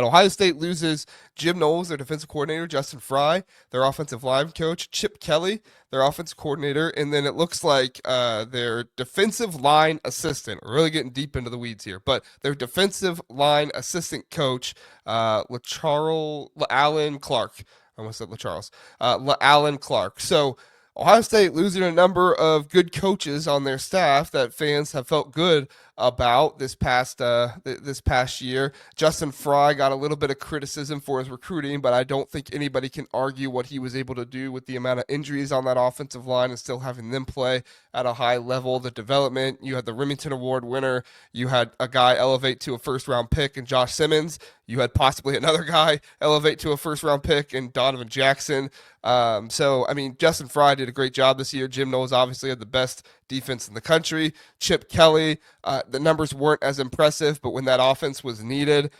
Ohio State loses Jim Knowles, their defensive coordinator, Justin Fry, their offensive line coach, Chip Kelly, their offensive coordinator, and then it looks like their defensive line assistant. We're really getting deep into the weeds here, but their defensive line assistant coach, LaCharles Allen Clark. I almost said LaCharles. Allen Clark. So Ohio State losing a number of good coaches on their staff that fans have felt good about this past year. Justin Fry got a little bit of criticism for his recruiting, but I don't think anybody can argue what he was able to do with the amount of injuries on that offensive line and still having them play at a high level. The development, you had the Remington Award winner, you had a guy elevate to a first round pick in Josh Simmons, you had possibly another guy elevate to a first round pick in Donovan Jackson. So, I mean, Justin Fry did a great job this year. Jim Knowles obviously had the best defense in the country. Chip Kelly, the numbers weren't as impressive, but when that offense was needed,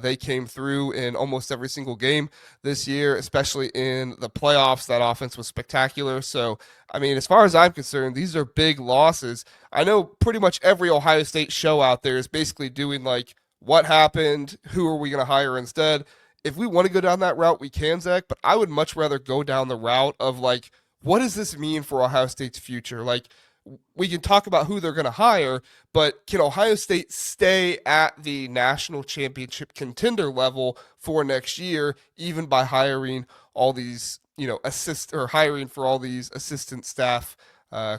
they came through in almost every single game this year, especially in the playoffs. That offense was spectacular. So, I mean, as far as I'm concerned, these are big losses. I know pretty much every Ohio State show out there is basically doing like, what happened? Who are we going to hire instead? If we want to go down that route, we can, Zach, but I would much rather go down the route of like, what does this mean for Ohio State's future? Like, we can talk about who they're going to hire, but can Ohio State stay at the national championship contender level for next year, even by hiring all these, hiring for all these assistant staff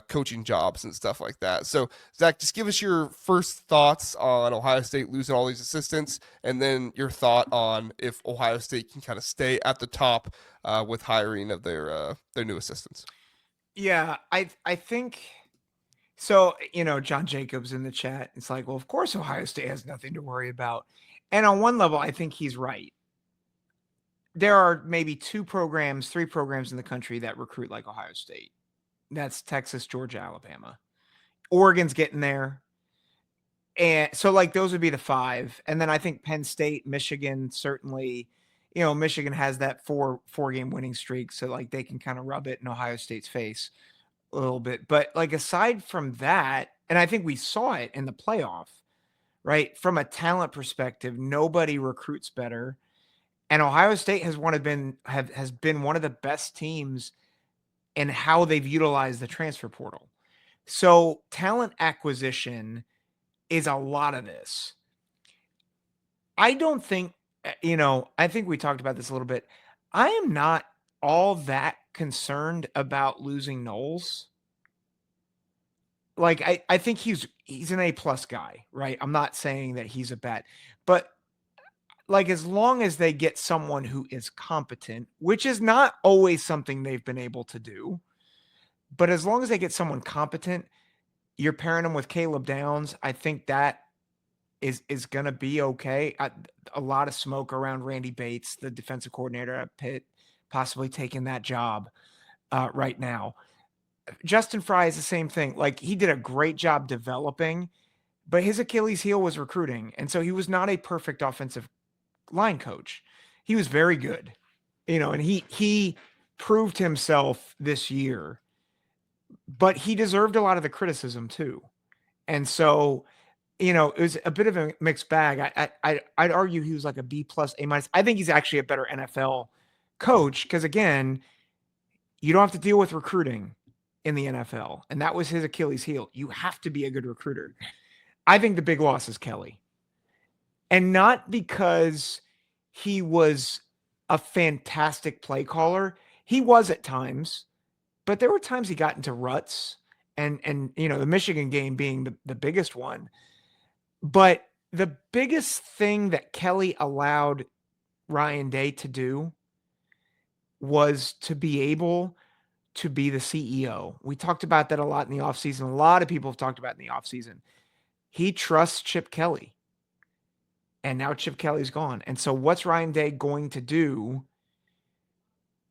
coaching jobs and stuff like that. So, Zach, just give us your first thoughts on Ohio State losing all these assistants, and then your thought on if Ohio State can kind of stay at the top with hiring of their new assistants. Yeah, I think so. John Jacobs in the chat. It's like, well, of course, Ohio State has nothing to worry about. And on one level, I think he's right. There are maybe three programs in the country that recruit like Ohio State. That's Texas, Georgia, Alabama. Oregon's getting there. And so like those would be the five. And then I think Penn State, Michigan, certainly, Michigan has that four-game winning streak. So like they can kind of rub it in Ohio State's face a little bit. But like aside from that, and I think we saw it in the playoff, right? From a talent perspective, nobody recruits better. And Ohio State has been one of the best teams in how they've utilized the transfer portal. So talent acquisition is a lot of this. I don't think, I think we talked about this a little bit. I am not all that concerned about losing Knowles. Like, I think he's an A+ guy, right? I'm not saying that he's a bad, but like as long as they get someone who is competent, which is not always something they've been able to do, but as long as they get someone competent, you're pairing them with Caleb Downs. I think that is going to be okay. A lot of smoke around Randy Bates, the defensive coordinator at Pitt, possibly taking that job right now. Justin Fry is the same thing. Like he did a great job developing, but his Achilles heel was recruiting. And so he was not a perfect offensive line coach. He was very good, and he proved himself this year, but he deserved a lot of the criticism too. And so, it was a bit of a mixed bag. I'd argue he was like a B+, A-. I think he's actually a better NFL coach because again, you don't have to deal with recruiting in the NFL. And that was his Achilles heel. You have to be a good recruiter. I think the big loss is Kelly. And not because he was a fantastic play caller. He was at times, but there were times he got into ruts and the Michigan game being the biggest one. But the biggest thing that Kelly allowed Ryan Day to do was to be able to be the CEO. We talked about that a lot in the offseason. A lot of people have talked about it in the offseason. He trusts Chip Kelly. And now Chip Kelly's gone. And so what's Ryan Day going to do?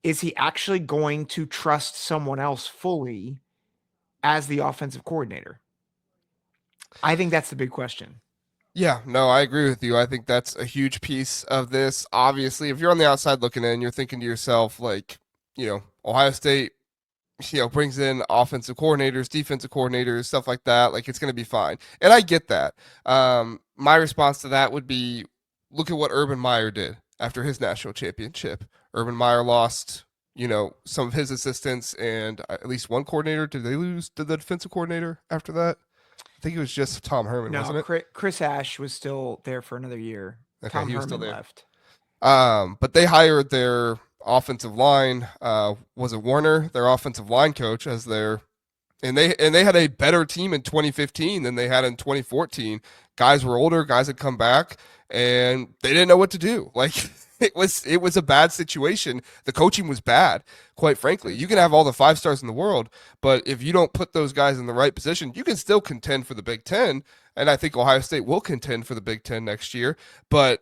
Is he actually going to trust someone else fully as the offensive coordinator? I think that's the big question. Yeah, no, I agree with you. I think that's a huge piece of this. Obviously, if you're on the outside looking in, you're thinking to yourself, like, Ohio State, brings in offensive coordinators, defensive coordinators, stuff like that. Like, it's going to be fine. And I get that. My response to that would be, look at what Urban Meyer did after his national championship. Urban Meyer lost, some of his assistants and at least one coordinator. Did they lose to the defensive coordinator after that? I think it was just Tom Herman, No, wasn't it? Chris Ash was still there for another year. Okay, Tom he was still Herman there. left. But they hired their offensive line. Was it Warner, their offensive line coach, as their and they had a better team in 2015 than they had in 2014. Guys were older, guys had come back, and they didn't know what to do. Like it was a bad situation. The coaching was bad, quite frankly. You can have all the 5 stars in the world, but if you don't put those guys in the right position, you can still contend for the Big Ten. And I think Ohio State will contend for the Big Ten next year. But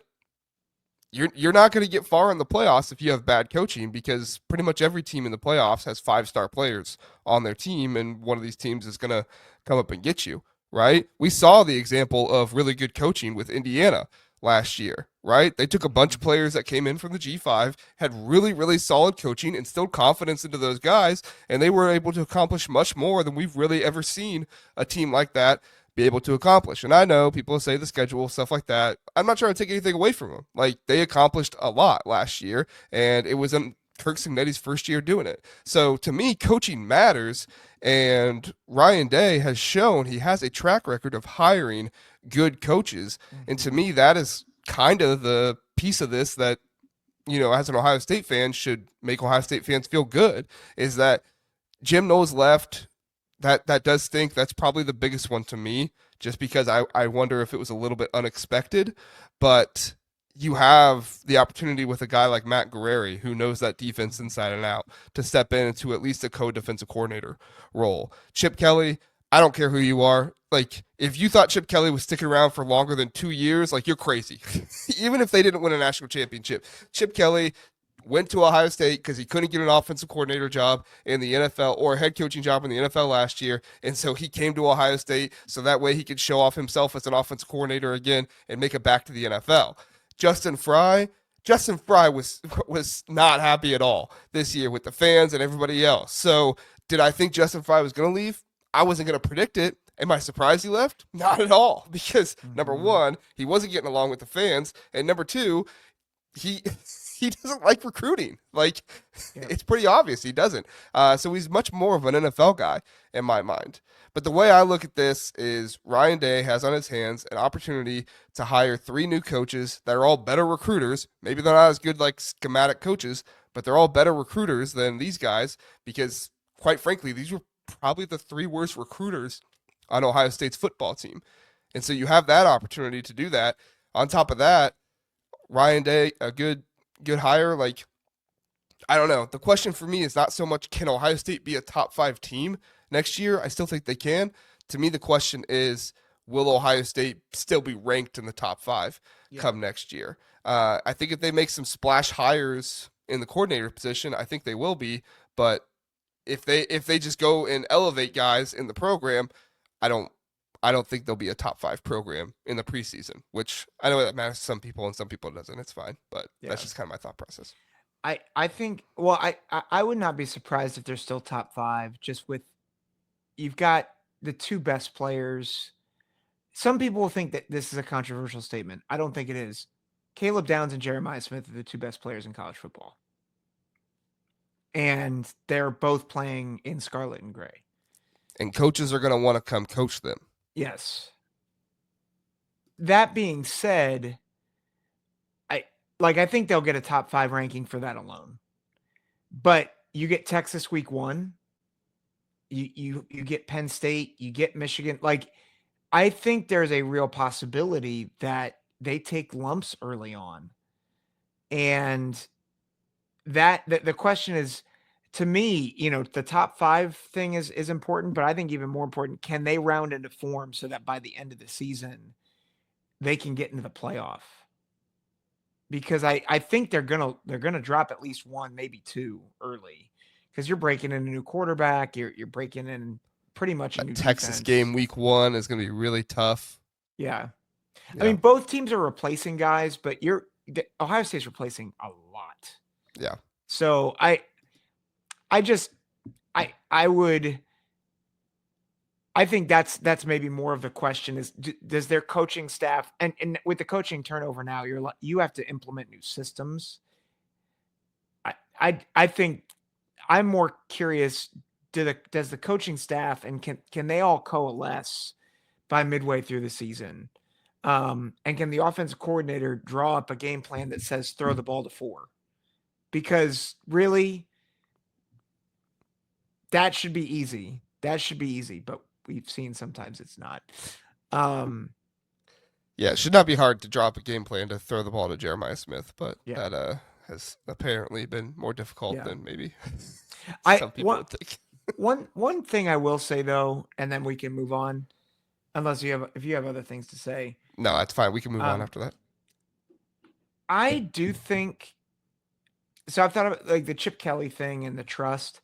you're not going to get far in the playoffs if you have bad coaching, because pretty much every team in the playoffs has 5 star players on their team, and one of these teams is going to come up and get you, right? We saw the example of really good coaching with Indiana last year, right? They took a bunch of players that came in from the G5, had really, really solid coaching, instilled confidence into those guys, and they were able to accomplish much more than we've really ever seen a team like that be able to accomplish. And I know people say the schedule, stuff like that. I'm not trying to take anything away from them. Like, they accomplished a lot last year, and it was in Kirk Cignetti's first year doing it. So to me, coaching matters, and Ryan Day has shown he has a track record of hiring good coaches. And to me, that is kind of the piece of this that, as an Ohio State fan should make Ohio State fans feel good, is that Jim Knowles left. That does stink. That's probably the biggest one to me, just because I wonder if it was a little bit unexpected. But you have the opportunity with a guy like Matt Guerrieri, who knows that defense inside and out, to step into at least a co-defensive coordinator role. Chip Kelly, I don't care who you are. Like, if you thought Chip Kelly was sticking around for longer than 2 years, like, you're crazy. Even if they didn't win a national championship, Chip Kelly went to Ohio State because he couldn't get an offensive coordinator job in the NFL or a head coaching job in the NFL last year. And so he came to Ohio State so that way he could show off himself as an offensive coordinator again and make it back to the NFL. Justin Fry, Justin Fry was not happy at all this year with the fans and everybody else. So did I think Justin Fry was going to leave? I wasn't going to predict it. Am I surprised he left? Not at all, because number one, he wasn't getting along with the fans, and number two, he he doesn't like recruiting. Like, it's pretty obvious he doesn't. So he's much more of an NFL guy in my mind. But the way I look at this is Ryan Day has on his hands an opportunity to hire 3 new coaches that are all better recruiters. Maybe they're not as good like schematic coaches, but they're all better recruiters than these guys, because quite frankly, these were probably the 3 worst recruiters on Ohio State's football team. And so you have that opportunity to do that. On top of that, Ryan Day, a good hire. Like, I don't know. The question for me is not so much can Ohio State be a top 5 team next year? I still think they can. To me, the question is, will Ohio State still be ranked in the top 5 come next year? I think if they make some splash hires in the coordinator position, I think they will be. But if they just go and elevate guys in the program, I don't think they'll be a top 5 program in the preseason, which I know that matters to some people and some people it doesn't. It's fine, but that's just kind of my thought process. I think, well, I would not be surprised if they're still top 5, just with, you've got the 2 best players. Some people will think that this is a controversial statement. I don't think it is. Caleb Downs and Jeremiah Smith are the 2 best players in college football. And they're both playing in scarlet and gray. And coaches are going to want to come coach them. Yes. That being said, I think they'll get a top 5 ranking for that alone. But you get Texas week 1, you get Penn State, you get Michigan. Like, I think there's a real possibility that they take lumps early on. And that the question is, to me, the top 5 thing is important, but I think even more important, can they round into form so that by the end of the season they can get into the playoff? Because I think they're gonna drop at least 1, maybe 2 early, because you're breaking in a new quarterback, you're breaking in pretty much a new Texas defense. game week 1 is going to be really tough. Yeah. I mean, both teams are replacing guys, but Ohio State's replacing a lot. Yeah. So I I think that's maybe more of the question is does their coaching staff and with the coaching turnover now you have to implement new systems. I think I'm more curious does the coaching staff and can they all coalesce by midway through the season? And can the offensive coordinator draw up a game plan that says throw the ball to 4? Because really that should be easy. That should be easy, but we've seen sometimes it's not. Yeah, it should not be hard to drop a game plan to throw the ball to Jeremiah Smith, but Yeah. that has apparently been more difficult Yeah. than maybe I some people would think. one thing I will say though, and then we can move on, unless if you have other things to say. No, that's fine. We can move on after that. I do think so. I've thought about like the Chip Kelly thing and the trust.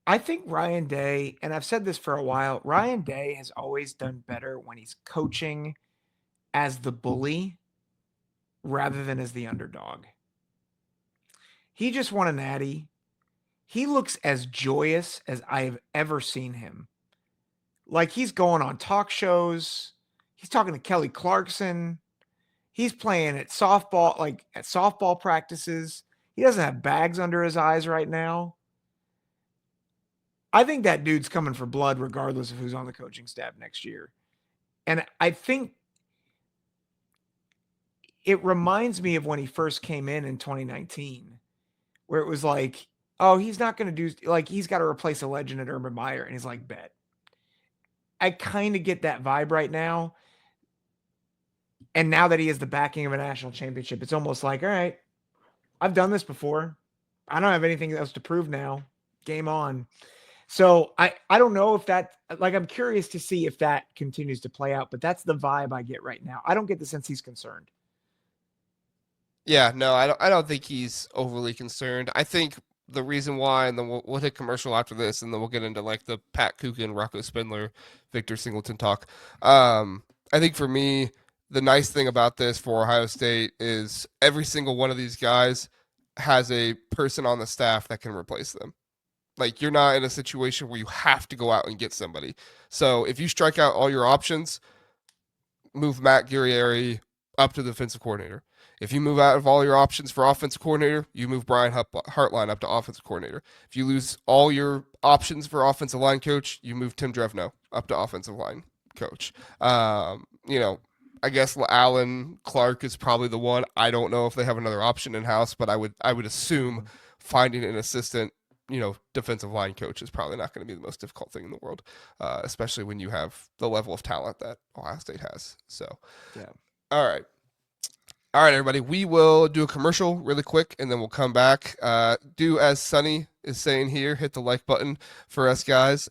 I think Ryan Day, and I've said this for a while, Ryan Day has always done better when he's coaching as the bully rather than as the underdog. He just won a natty. He looks as joyous as I have ever seen him. Like he's going on talk shows. He's talking to Kelly Clarkson. He's playing at softball, like at softball practices. He doesn't have bags under his eyes right now. I think that dude's coming for blood regardless of who's on the coaching staff next year. And I think it reminds me of when he first came in 2019, where it was like, oh, he's not going to do, like, he's got to replace a legend at Urban Meyer. And he's like, bet. I kind of get that vibe right now. And now that he has the backing of a national championship, it's almost like, all right, I've done this before. I don't have anything else to prove now. Game on. So I don't know if that, like, I'm curious to see if that continues to play out, but that's the vibe I get right now. I don't get the sense he's concerned. Yeah, no, I don't think he's overly concerned. I think the reason why, and then we'll hit commercial after this, and then we'll get into like the Pat Coogan, Rocco Spindler, Victor Singleton talk. I think for me, the nice thing about this for Ohio State is every single one of these guys has a person on the staff that can replace them. Like you're not in a situation where you have to go out and get somebody. So if you strike out all your options, move Matt Guerrieri up to the defensive coordinator. If you move out of all your options for offensive coordinator, you move Brian Hartline up to offensive coordinator. If you lose all your options for offensive line coach, you move Tim Drevno up to offensive line coach. I guess Alan Clark is probably the one. I don't know if they have another option in house, but I would assume finding an assistant, defensive line coach is probably not going to be the most difficult thing in the world, especially when you have the level of talent that Ohio State has. So, yeah. All right. All right, everybody. We will do a commercial really quick, and then we'll come back. Do as Sonny is saying here, hit the like button for us guys.